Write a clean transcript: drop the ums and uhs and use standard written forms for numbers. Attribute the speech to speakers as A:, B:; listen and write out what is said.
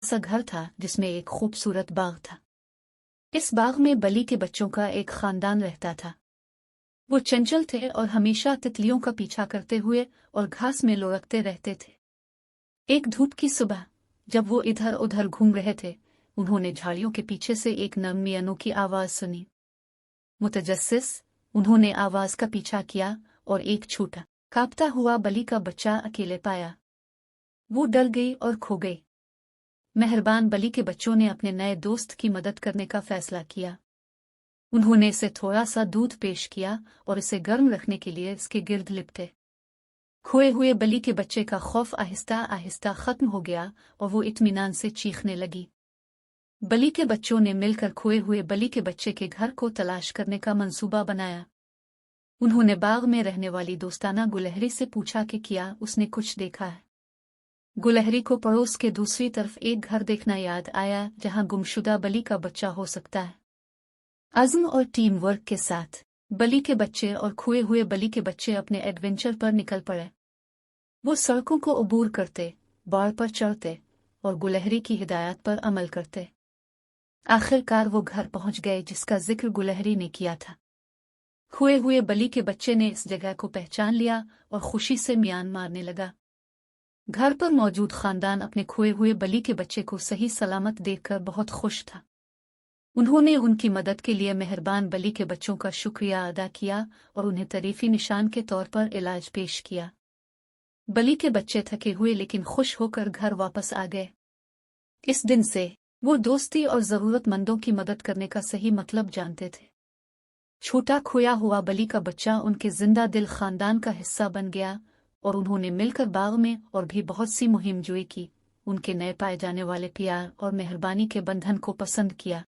A: सा घर था जिसमें एक खूबसूरत बाग था। इस बाग में बली के बच्चों का एक खानदान रहता था। वो चंचल थे और हमेशा तितलियों का पीछा करते हुए और घास में लुढ़कते रहते थे। एक धूप की सुबह जब वो इधर उधर घूम रहे थे, उन्होंने झाड़ियों के पीछे से एक नरमी अनोखी आवाज सुनी। मुतजस्सिस उन्होंने आवाज का पीछा किया और एक छोटा कांपता हुआ बली का बच्चा अकेले पाया। वो डर गई और खो गई। मेहरबान बली के बच्चों ने अपने नए दोस्त की मदद करने का फैसला किया। उन्होंने इसे थोड़ा सा दूध पेश किया और इसे गर्म रखने के लिए इसके गिर्द लिपटे। खोए हुए बली के बच्चे का खौफ आहिस्ता आहिस्ता खत्म हो गया और वो इत्मीनान से चीखने लगी। बली के बच्चों ने मिलकर खोए हुए बली के बच्चे के घर को तलाश करने का मंसूबा बनाया। उन्होंने बाग में रहने वाली दोस्ताना गुलहरी से पूछा कि क्या उसने कुछ देखा है। गुलहरी को पड़ोस के दूसरी तरफ एक घर देखना याद आया जहां गुमशुदा बली का बच्चा हो सकता है। अज़्म और टीम वर्क के साथ बली के बच्चे और खोए हुए बली के बच्चे अपने एडवेंचर पर निकल पड़े। वो सड़कों को अबूर करते, बाड़ पर चढ़ते और गुलहरी की हिदायत पर अमल करते। आखिरकार वो घर पहुंच गए जिसका जिक्र गुलहरी ने किया था। खोए हुए बली के बच्चे ने इस जगह को पहचान लिया और खुशी से म्यान मारने लगा। घर पर मौजूद खानदान अपने खोए हुए बली के बच्चे को सही सलामत देखकर बहुत खुश था। उन्होंने उनकी मदद के लिए मेहरबान बली के बच्चों का शुक्रिया अदा किया और उन्हें तरीफी निशान के तौर पर इलाज पेश किया। बली के बच्चे थके हुए लेकिन खुश होकर घर वापस आ गए। इस दिन से वो दोस्ती और जरूरतमंदों की मदद करने का सही मतलब जानते थे। छोटा खोया हुआ बली का बच्चा उनके जिंदा दिल खानदान का हिस्सा बन गया और उन्होंने मिलकर बाग में और भी बहुत सी मुहिम जुई की। उनके नए पाए जाने वाले प्यार और मेहरबानी के बंधन को पसंद किया।